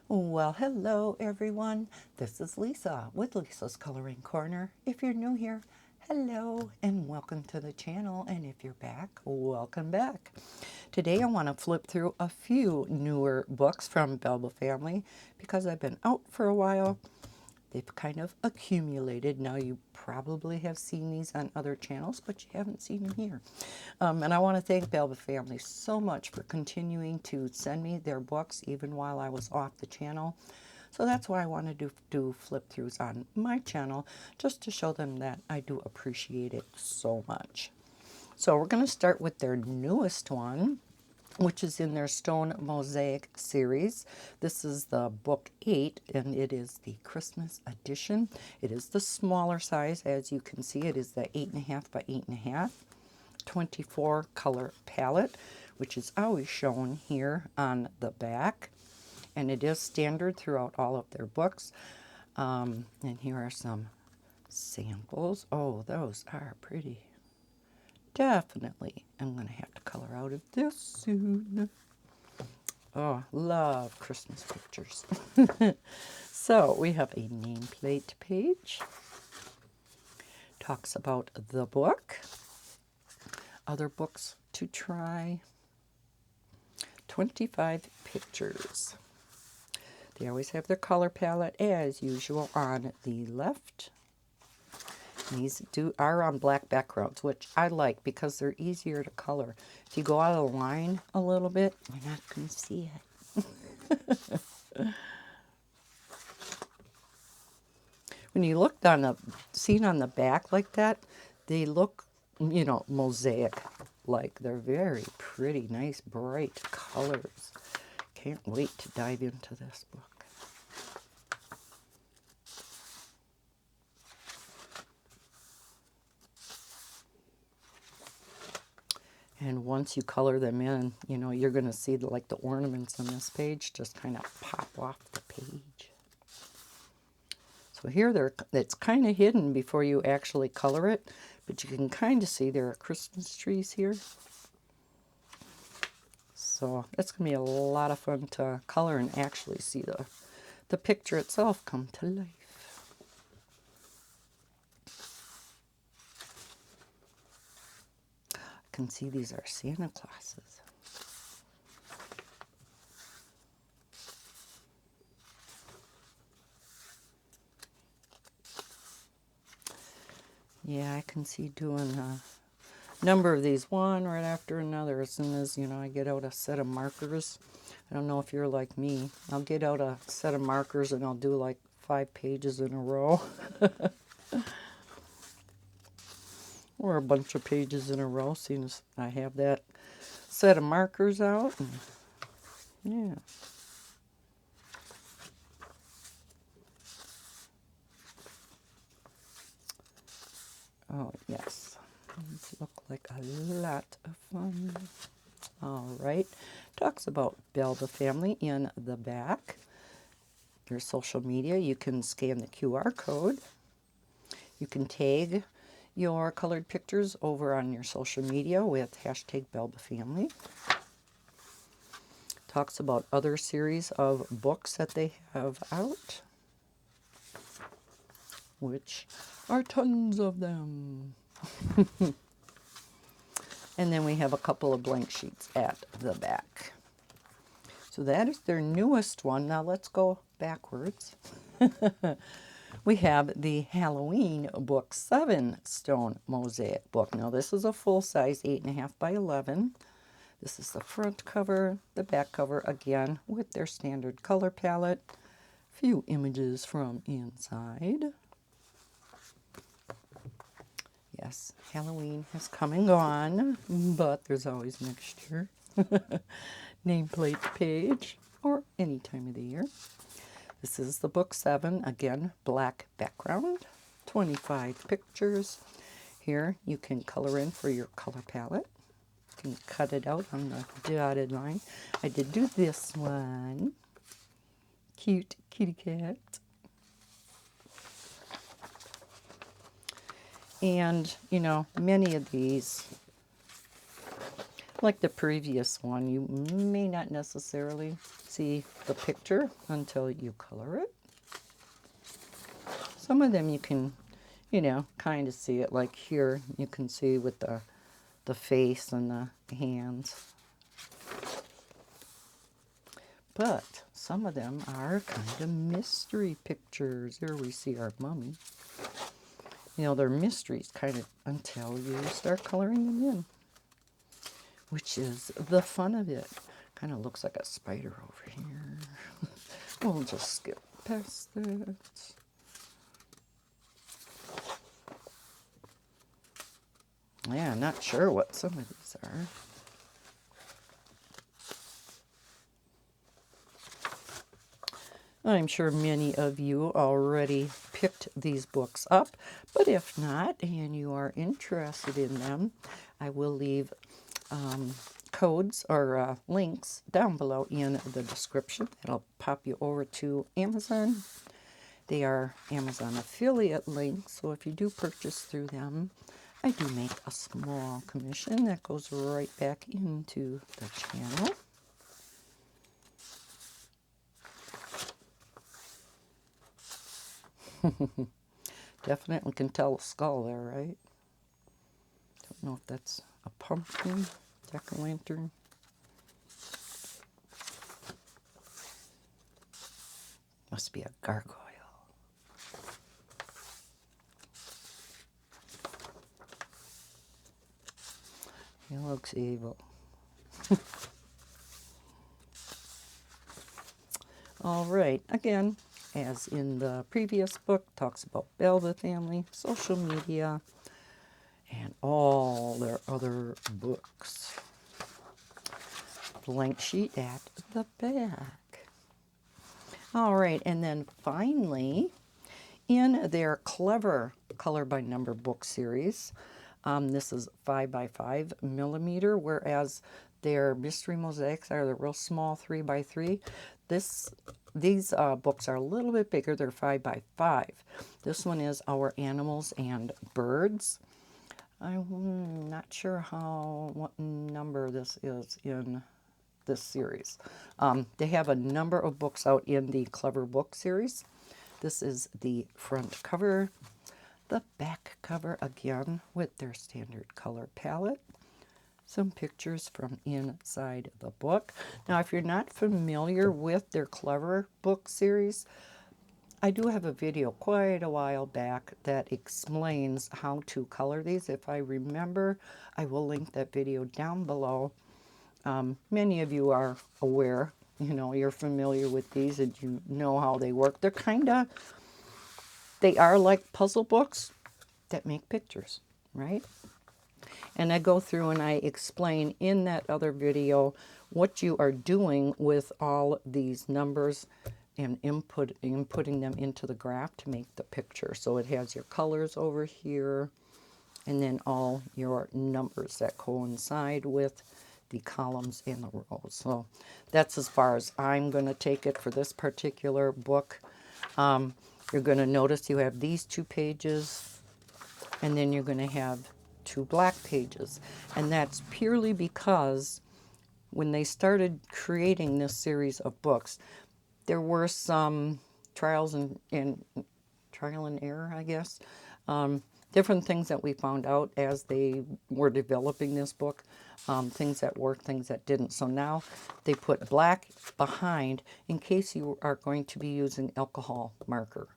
Well, hello everyone. This is Lisa with Lisa's Coloring Corner. If you're new here, hello and welcome to the channel. And if you're back, welcome back. Today I want to flip through a few newer books from Belba Family because I've been out for a while. They've kind of accumulated. Now you probably have seen these on other channels, but you haven't seen them here. And I want to thank Belba Family so much for continuing to send me their books even while I was off the channel. So that's why I wanted to do flip throughs on my channel, just to show them that I do appreciate it so much. So we're going to start with their newest one, which is in their Stone Mosaic series. This is the book 8, and it is the Christmas edition. It is the smaller size. As you can see, it is the 8.5 by 8.5, 24 color palette, which is always shown here on the back. And it is standard throughout all of their books. And here are some samples. Oh, those are pretty. Definitely, I'm going to have to color out of this soon. Oh, love Christmas pictures. So we have a nameplate page. Talks about the book. Other books to try. 25 pictures. They always have their color palette as usual on the left. These are on black backgrounds, which I like because they're easier to color. If you go out of the line a little bit, you're not going to see it. When you look on the scene on the back like that, they look, mosaic-like. They're very pretty, nice, bright colors. Can't wait to dive into this book. And once you color them in, you're going to see the ornaments on this page just kind of pop off the page. So here it's kind of hidden before you actually color it, but you can kind of see there are Christmas trees here. So it's going to be a lot of fun to color and actually see the picture itself come to life. I can see these are Santa Clauses. Yeah, I can see doing a number of these, one right after another. As soon as, I get out a set of markers. I don't know if you're like me. I'll get out a set of markers and I'll do like 5 pages in a row. Or a bunch of pages in a row, seeing as I have that set of markers out. And, yeah. Oh, yes. These look like a lot of fun. All right. Talks about Belba Family in the back. Their social media. You can scan the QR code. You can tag your colored pictures over on your social media with hashtag Belba Family. Talks about other series of books that they have out, which are tons of them. And then we have a couple of blank sheets at the back. So that is their newest one. Now let's go backwards. We have the Halloween Book 7 Stone Mosaic book. Now this is a full-size 8.5 by 11. This is the front cover, the back cover again with their standard color palette. Few images from inside. Yes, Halloween has come and gone, but there's always next year. Nameplate page, or any time of the year. This is the book 7, again, black background, 25 pictures. Here you can color in for your color palette. You can cut it out on the dotted line. I did do this one. Cute kitty cat. And, many of these Like the previous one, you may not necessarily see the picture until you color it. Some of them you can, you know, kind of see it. Like here, you can see with the face and the hands. But some of them are kind of mystery pictures. Here we see our mummy. You know, they're mysteries kind of until you start coloring them in, which is the fun of it. Kind of looks like a spider over here. We'll just skip past that. Yeah, not sure what some of these are. I'm sure many of you already picked these books up, but if not, and you are interested in them, I will leave codes or links down below in the description. It'll pop you over to Amazon. They are Amazon affiliate links, so if you do purchase through them, I do make a small commission that goes right back into the channel. Definitely can tell a skull there, right? Don't know if that's a pumpkin, jack-o'-lantern. Must be a gargoyle. He looks evil. All right, again, as in the previous book, talks about Belba Family, social media, and all their other books. Blank sheet at the back. All right, and then finally, in their clever color by number book series, this is 5 by 5 millimeter, whereas their mystery mosaics are the real small 3 by 3. These books are a little bit bigger. They're 5 by 5. This one is Our Animals and Birds. I'm not sure what number this is in this series. They have a number of books out in the Clever Book series. This is the front cover. The back cover again with their standard color palette. Some pictures from inside the book. Now, if you're not familiar with their Clever Book series, I do have a video quite a while back that explains how to color these. If I remember, I will link that video down below. Many of you are aware, you know, you're familiar with these and you know how they work. They are like puzzle books that make pictures, right? And I go through and I explain in that other video what you are doing with all these numbers and inputting them into the graph to make the picture. So it has your colors over here and then all your numbers that coincide with the columns and the rows. So that's as far as I'm going to take it for this particular book. You're going to notice you have these 2 pages, and then you're going to have 2 black pages. And that's purely because when they started creating this series of books, there were some trial and error, I guess. Different things that we found out as they were developing this book, things that worked, things that didn't. So now they put black behind in case you are going to be using alcohol marker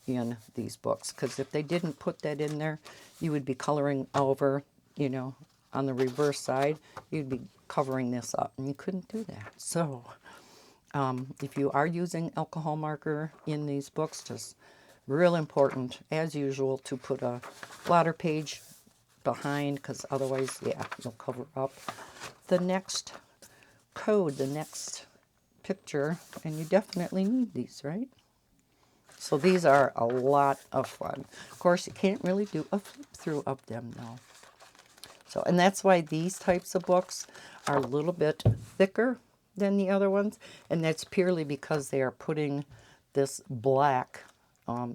in these books. Because if they didn't put that in there, you would be coloring over, you know, on the reverse side, you'd be covering this up, and you couldn't do that. So if you are using alcohol marker in these books, just real important, as usual, to put a blotter page behind, because otherwise, yeah, you'll cover up the next code, the next picture, and you definitely need these, right? So these are a lot of fun. Of course, you can't really do a flip through of them, though. So, and that's why these types of books are a little bit thicker than the other ones, and that's purely because they are putting this black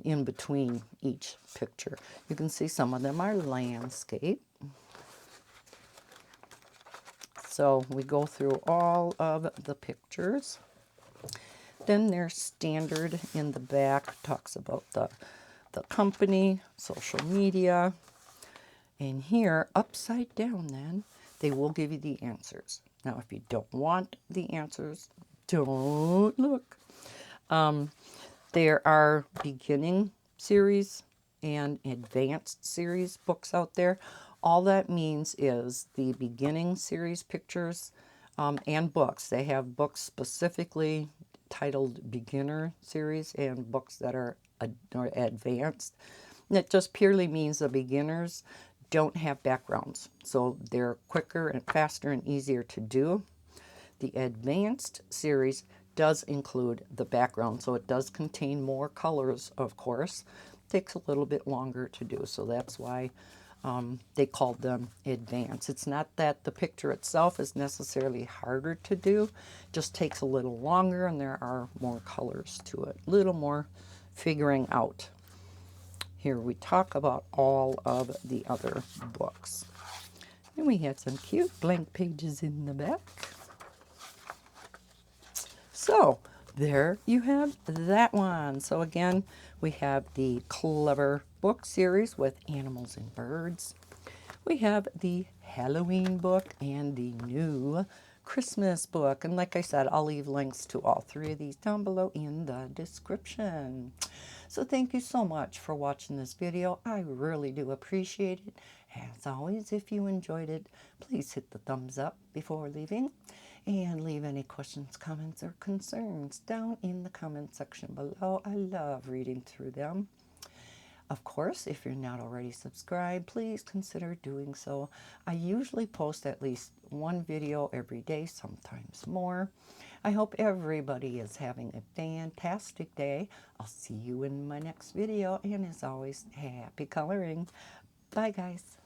in between each picture. You can see some of them are landscape. So we go through all of the pictures. Then there's standard in the back, talks about the company, social media. And here, upside down then, they will give you the answers. Now, if you don't want the answers, don't look. There are beginning series and advanced series books out there. All that means is the beginning series pictures and books. They have books specifically titled beginner series and books that are advanced. And it just purely means the beginners don't have backgrounds. So they're quicker and faster and easier to do. The advanced series does include the background, so it does contain more colors, of course. Takes a little bit longer to do, so that's why they called them advanced. It's not that the picture itself is necessarily harder to do, just takes a little longer and there are more colors to it, a little more figuring out. Here we talk about all of the other books. And we had some cute blank pages in the back. So there you have that one. So again, we have the Clever book series with animals and birds. We have the Halloween book and the new Christmas book. And like I said, I'll leave links to all three of these down below in the description. So thank you so much for watching this video. I really do appreciate it. As always, if you enjoyed it, please hit the thumbs up before leaving. And leave any questions, comments, or concerns down in the comment section below. I love reading through them. Of course, if you're not already subscribed, please consider doing so. I usually post at least one video every day, sometimes more. I hope everybody is having a fantastic day. I'll see you in my next video. And as always, happy coloring. Bye, guys.